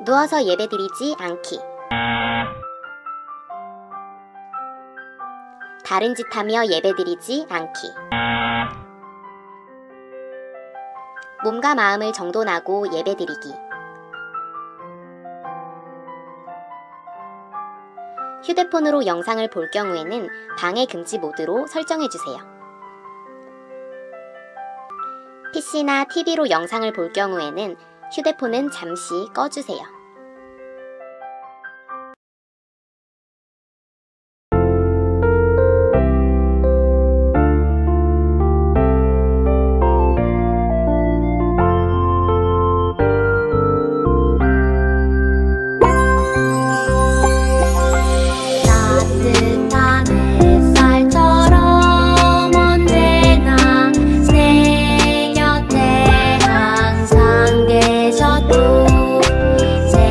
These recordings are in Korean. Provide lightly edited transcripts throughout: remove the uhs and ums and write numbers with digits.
누워서 예배드리지 않기. 다른 짓 하며 예배드리지 않기. 몸과 마음을 정돈하고 예배드리기. 휴대폰으로 영상을 볼 경우에는 방해 금지 모드로 설정해주세요. PC나 TV로 영상을 볼 경우에는 휴대폰은 잠시 꺼주세요. 제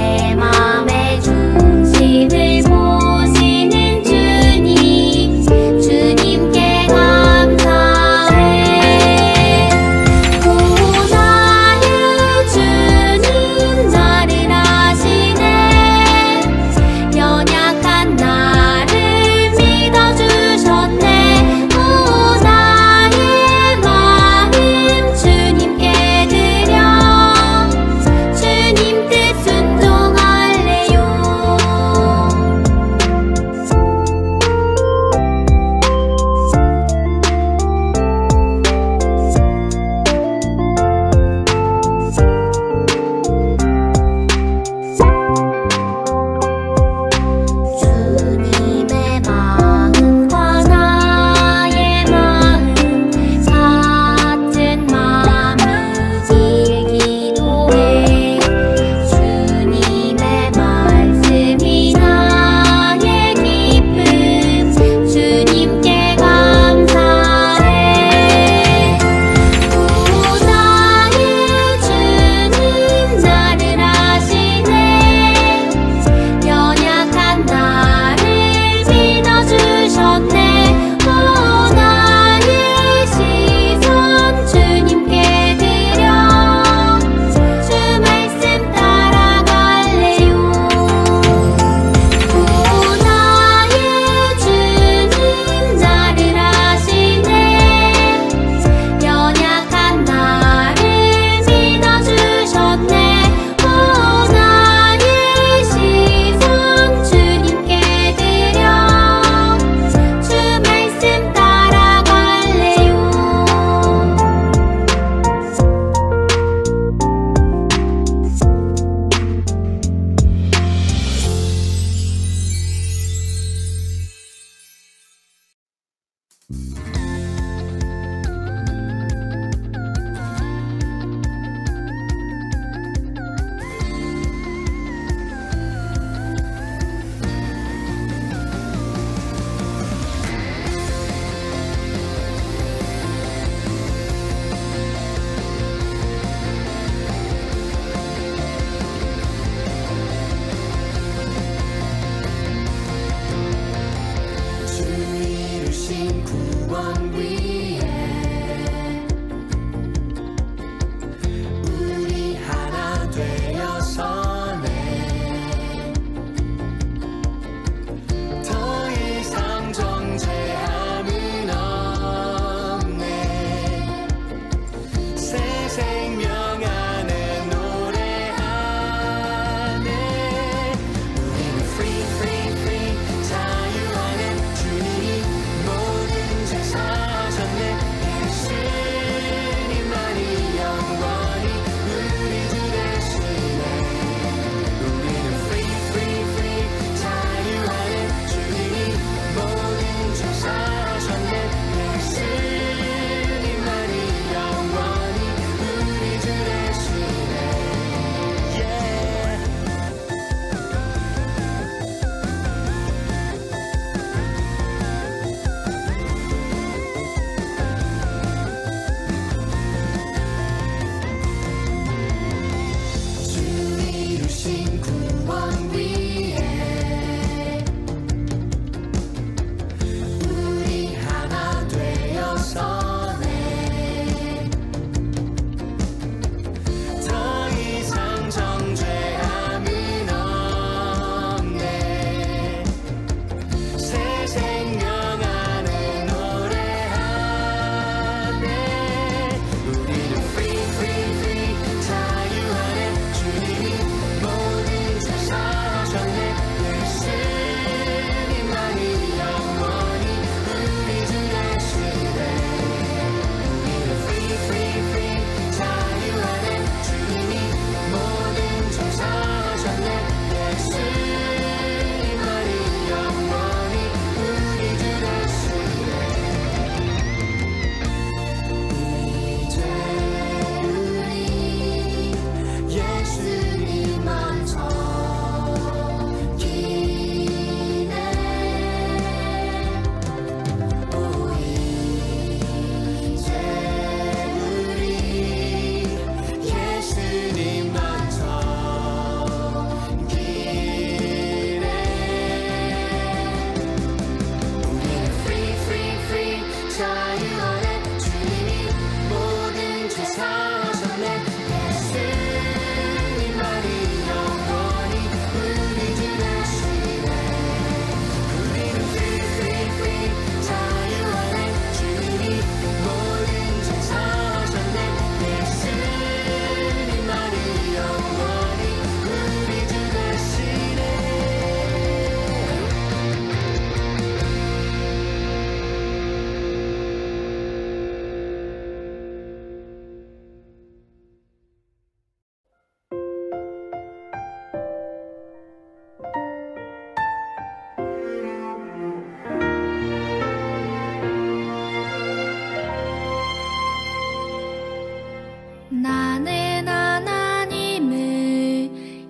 나는 하나님을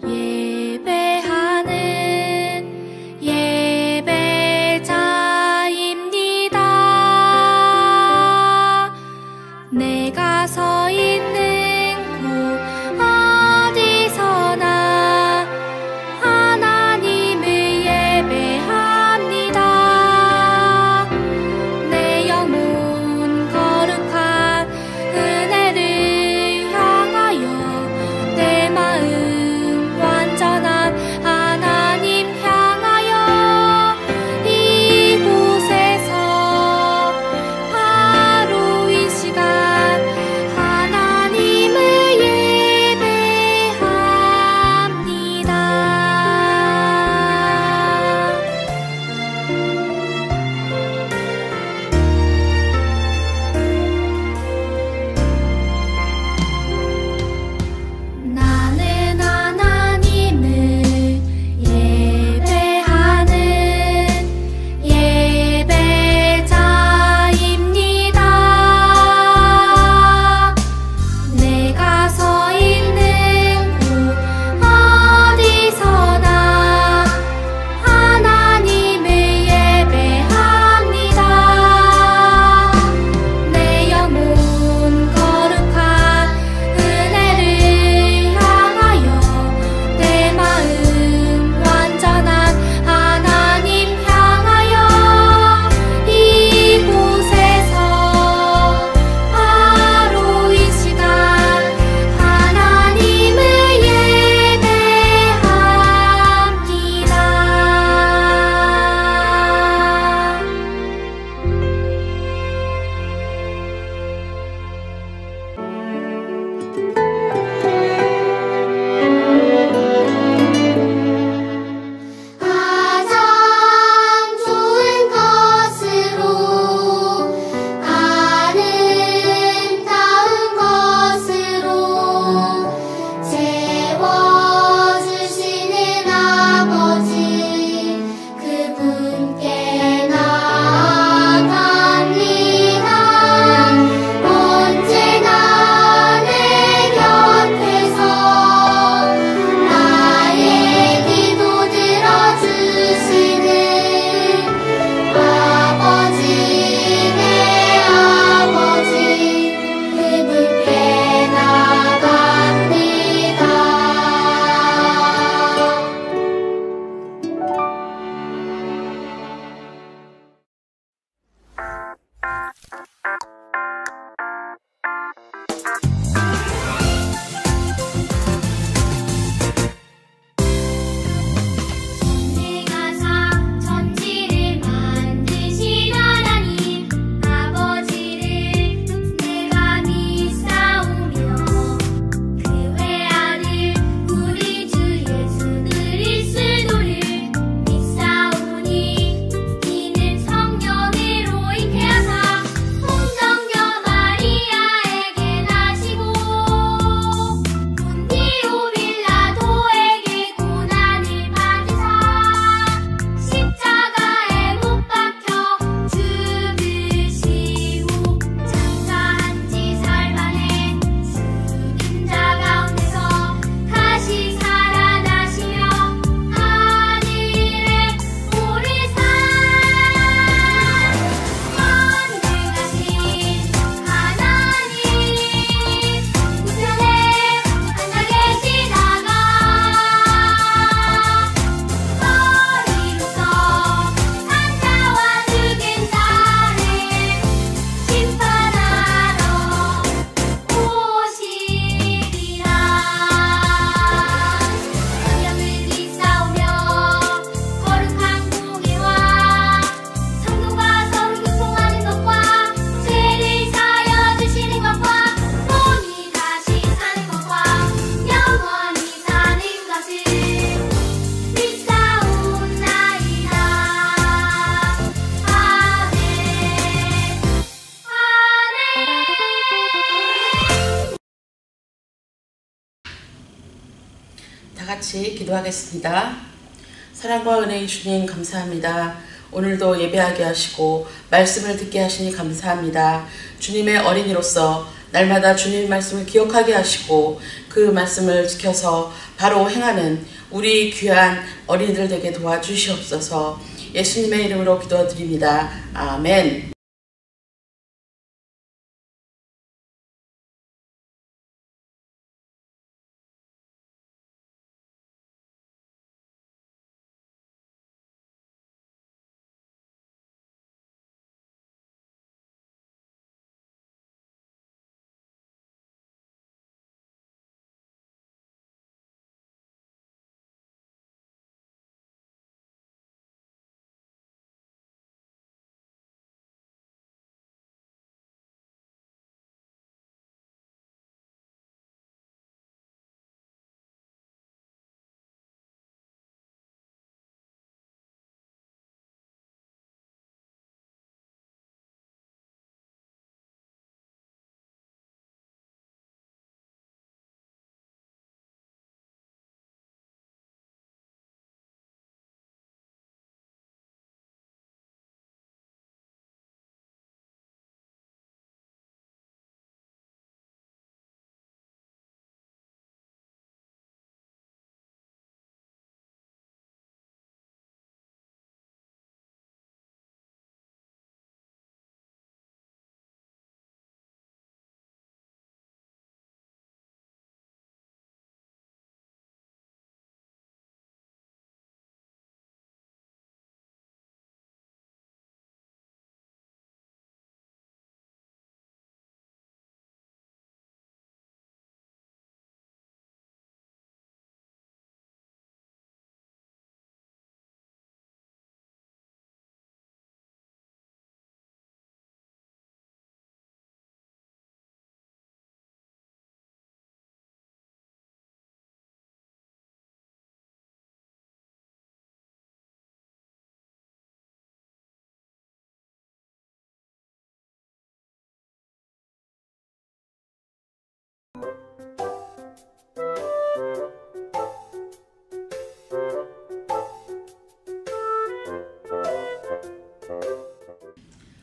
예배하는 예배자입니다. 내가 서 있는 곳 어디서나 하나님을 예배합니다. 내 영혼 거룩한 은혜를 향하여 내 마음 완전한 하나님 향하여 이곳에서 바로 이 시간 하나님을 같이 기도하겠습니다. 사랑과 은혜의 주님 감사합니다. 오늘도 예배하게 하시고 말씀을 듣게 하시니 감사합니다. 주님의 어린이로서 날마다 주님 말씀을 기억하게 하시고 그 말씀을 지켜서 바로 행하는 우리 귀한 어린이들 되게 도와주시옵소서. 예수님의 이름으로 기도드립니다. 아멘.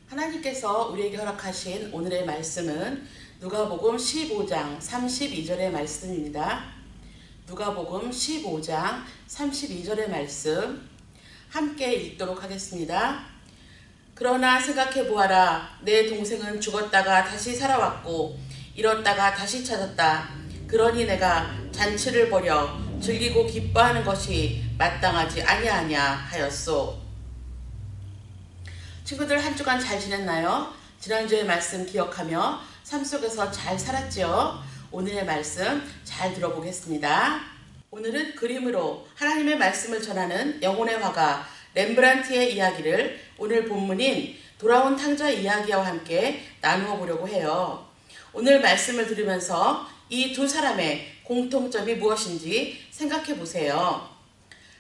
하나님께서 우리에게 허락하신 오늘의 말씀은 누가복음 15장 32절의 말씀입니다. 누가복음 15장 32절의 말씀 함께 읽도록 하겠습니다. 그러나 생각해 보아라. 내 동생은 죽었다가 다시 살아왔고 잃었다가 다시 찾았다. 그러니 내가 잔치를 벌여 즐기고 기뻐하는 것이 마땅하지 아니하냐 하였소. 친구들 한 주간 잘 지냈나요? 지난주의 말씀 기억하며 삶 속에서 잘 살았지요? 오늘의 말씀 잘 들어보겠습니다. 오늘은 그림으로 하나님의 말씀을 전하는 영혼의 화가 렘브란트의 이야기를 오늘 본문인 돌아온 탕자의 이야기와 함께 나누어 보려고 해요. 오늘 말씀을 들으면서 이 두 사람의 공통점이 무엇인지 생각해 보세요.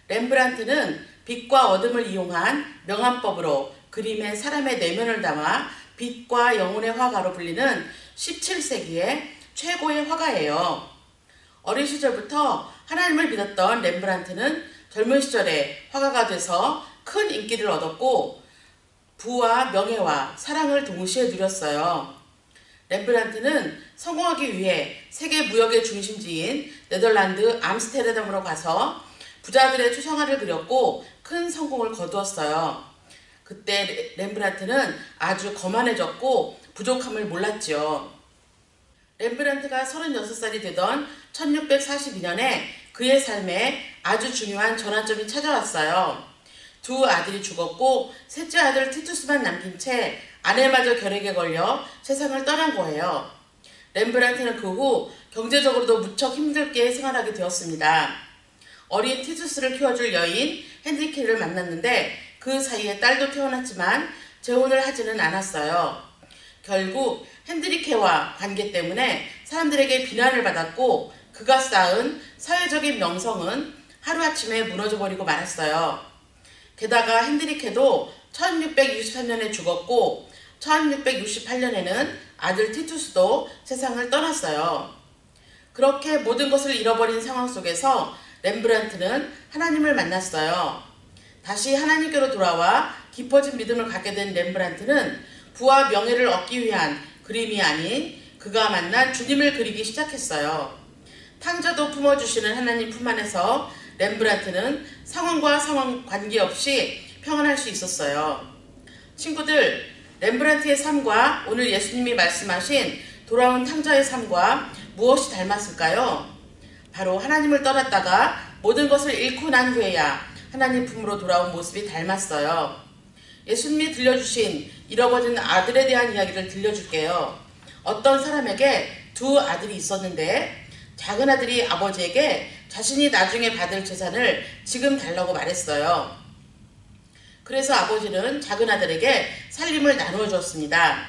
렘브란트는 빛과 어둠을 이용한 명암법으로 그림에 사람의 내면을 담아 빛과 영혼의 화가로 불리는 17세기의 최고의 화가예요. 어린 시절부터 하나님을 믿었던 렘브란트는 젊은 시절에 화가가 돼서 큰 인기를 얻었고 부와 명예와 사랑을 동시에 누렸어요. 렘브란트는 성공하기 위해 세계 무역의 중심지인 네덜란드 암스테르담으로 가서 부자들의 초상화를 그렸고 큰 성공을 거두었어요. 그때 렘브란트는 아주 거만해졌고 부족함을 몰랐죠. 렘브란트가 36살이 되던 1642년에 그의 삶에 아주 중요한 전환점이 찾아왔어요. 두 아들이 죽었고 셋째 아들 티투스만 남긴 채 아내마저 결핵에 걸려 세상을 떠난 거예요. 렘브란트는 그 후 경제적으로도 무척 힘들게 생활하게 되었습니다. 어린 티투스를 키워줄 여인 핸드리케를 만났는데 그 사이에 딸도 태어났지만 재혼을 하지는 않았어요. 결국 핸드리케와 관계 때문에 사람들에게 비난을 받았고 그가 쌓은 사회적인 명성은 하루아침에 무너져버리고 말았어요. 게다가 핸드리케도 1663년에 죽었고 1668년에는 아들 티투스도 세상을 떠났어요. 그렇게 모든 것을 잃어버린 상황 속에서 렘브란트는 하나님을 만났어요. 다시 하나님께로 돌아와 깊어진 믿음을 갖게 된 렘브란트는 부와 명예를 얻기 위한 그림이 아닌 그가 만난 주님을 그리기 시작했어요. 탕자도 품어주시는 하나님 품 안에서 렘브란트는 상황과 상황 관계없이 평안할 수 있었어요. 친구들, 렘브란트의 삶과 오늘 예수님이 말씀하신 돌아온 탕자의 삶과 무엇이 닮았을까요? 바로 하나님을 떠났다가 모든 것을 잃고 난 후에야 하나님 품으로 돌아온 모습이 닮았어요. 예수님이 들려주신 잃어버린 아들에 대한 이야기를 들려줄게요. 어떤 사람에게 두 아들이 있었는데 작은 아들이 아버지에게 자신이 나중에 받을 재산을 지금 달라고 말했어요. 그래서 아버지는 작은 아들에게 살림을 나누어 줬습니다.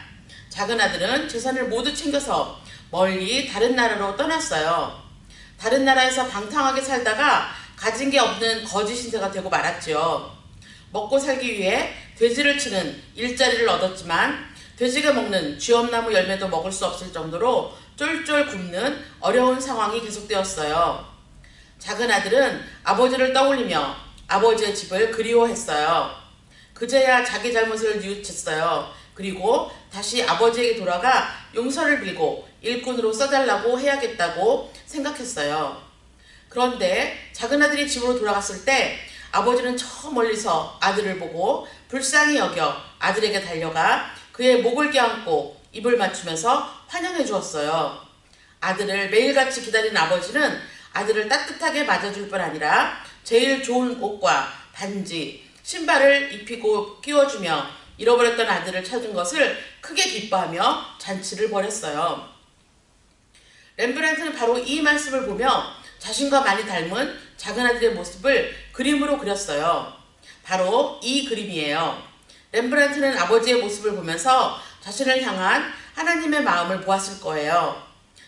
작은 아들은 재산을 모두 챙겨서 멀리 다른 나라로 떠났어요. 다른 나라에서 방탕하게 살다가 가진 게 없는 거지 신세가 되고 말았죠. 먹고 살기 위해 돼지를 치는 일자리를 얻었지만 돼지가 먹는 쥐엄나무 열매도 먹을 수 없을 정도로 쫄쫄 굶는 어려운 상황이 계속되었어요. 작은 아들은 아버지를 떠올리며 아버지의 집을 그리워했어요. 그제야 자기 잘못을 뉘우쳤어요. 그리고 다시 아버지에게 돌아가 용서를 빌고 일꾼으로 써달라고 해야겠다고 생각했어요. 그런데 작은 아들이 집으로 돌아갔을 때 아버지는 저 멀리서 아들을 보고 불쌍히 여겨 아들에게 달려가 그의 목을 껴안고 입을 맞추면서 환영해 주었어요. 아들을 매일같이 기다린 아버지는 아들을 따뜻하게 맞아줄 뿐 아니라 제일 좋은 옷과 반지, 신발을 입히고 끼워주며 잃어버렸던 아들을 찾은 것을 크게 기뻐하며 잔치를 벌였어요. 렘브란트는 바로 이 말씀을 보며 자신과 많이 닮은 작은 아들의 모습을 그림으로 그렸어요. 바로 이 그림이에요. 렘브란트는 아버지의 모습을 보면서 자신을 향한 하나님의 마음을 보았을 거예요.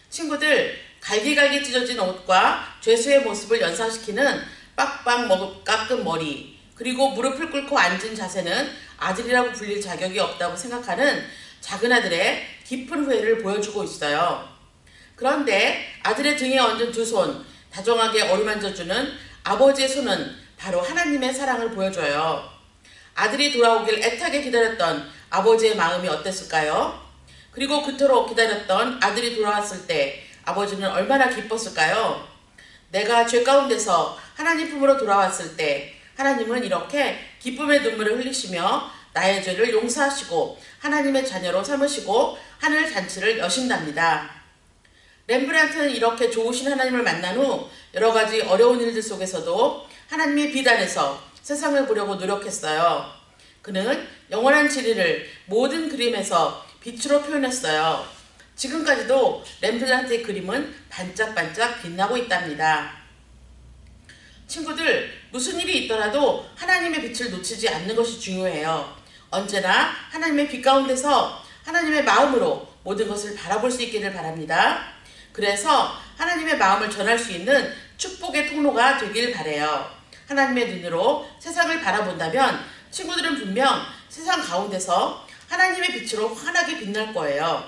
친구들, 갈기갈기 찢어진 옷과 죄수의 모습을 연상시키는 빡빡 깎은 머리, 그리고 무릎을 꿇고 앉은 자세는 아들이라고 불릴 자격이 없다고 생각하는 작은 아들의 깊은 후회를 보여주고 있어요. 그런데 아들의 등에 얹은 두 손, 다정하게 어루만져주는 아버지의 손은 바로 하나님의 사랑을 보여줘요. 아들이 돌아오길 애타게 기다렸던 아버지의 마음이 어땠을까요? 그리고 그토록 기다렸던 아들이 돌아왔을 때 아버지는 얼마나 기뻤을까요? 내가 죄 가운데서 하나님 품으로 돌아왔을 때 하나님은 이렇게 기쁨의 눈물을 흘리시며 나의 죄를 용서하시고 하나님의 자녀로 삼으시고 하늘 잔치를 여신답니다. 렘브란트는 이렇게 좋으신 하나님을 만난 후 여러 가지 어려운 일들 속에서도 하나님의 빛 안에서 세상을 보려고 노력했어요. 그는 영원한 진리를 모든 그림에서 빛으로 표현했어요. 지금까지도 렘브란트의 그림은 반짝반짝 빛나고 있답니다. 친구들, 무슨 일이 있더라도 하나님의 빛을 놓치지 않는 것이 중요해요. 언제나 하나님의 빛 가운데서 하나님의 마음으로 모든 것을 바라볼 수 있기를 바랍니다. 그래서 하나님의 마음을 전할 수 있는 축복의 통로가 되길 바라요. 하나님의 눈으로 세상을 바라본다면 친구들은 분명 세상 가운데서 하나님의 빛으로 환하게 빛날 거예요.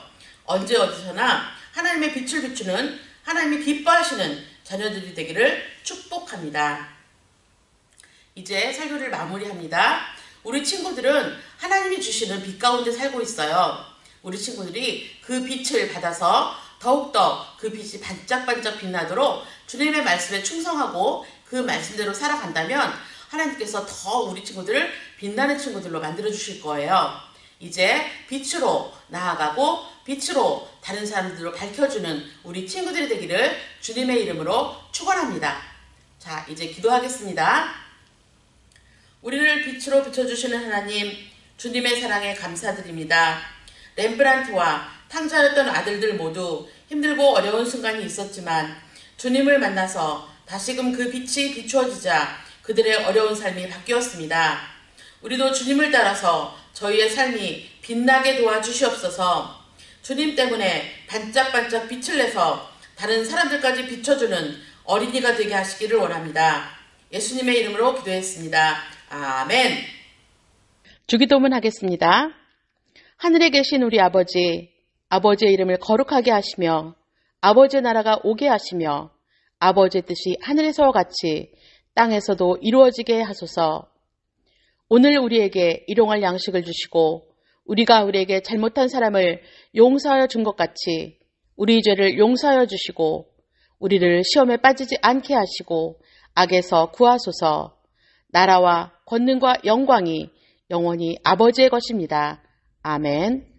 언제 어디서나 하나님의 빛을 비추는 하나님이 기뻐하시는 자녀들이 되기를 축복합니다. 이제 설교를 마무리합니다. 우리 친구들은 하나님이 주시는 빛 가운데 살고 있어요. 우리 친구들이 그 빛을 받아서 더욱더 그 빛이 반짝반짝 빛나도록 주님의 말씀에 충성하고 그 말씀대로 살아간다면 하나님께서 더 우리 친구들을 빛나는 친구들로 만들어 주실 거예요. 이제 빛으로 나아가고 빛으로 다른 사람들로 밝혀주는 우리 친구들이 되기를 주님의 이름으로 축원합니다. 자, 이제 기도하겠습니다. 우리를 빛으로 비춰주시는 하나님, 주님의 사랑에 감사드립니다. 렘브란트와 탕자였던 아들들 모두 힘들고 어려운 순간이 있었지만 주님을 만나서 다시금 그 빛이 비추어지자 그들의 어려운 삶이 바뀌었습니다. 우리도 주님을 따라서 저희의 삶이 빛나게 도와주시옵소서. 주님 때문에 반짝반짝 빛을 내서 다른 사람들까지 비춰주는 어린이가 되게 하시기를 원합니다. 예수님의 이름으로 기도했습니다. 아멘. 주기도문 하겠습니다. 하늘에 계신 우리 아버지, 아버지의 이름을 거룩하게 하시며 아버지의 나라가 오게 하시며 아버지의 뜻이 하늘에서와 같이 땅에서도 이루어지게 하소서. 오늘 우리에게 일용할 양식을 주시고 우리가 우리에게 잘못한 사람을 용서하여 준 것 같이 우리 죄를 용서하여 주시고 우리를 시험에 빠지지 않게 하시고 악에서 구하소서. 나라와 권능과 영광이 영원히 아버지의 것입니다. 아멘.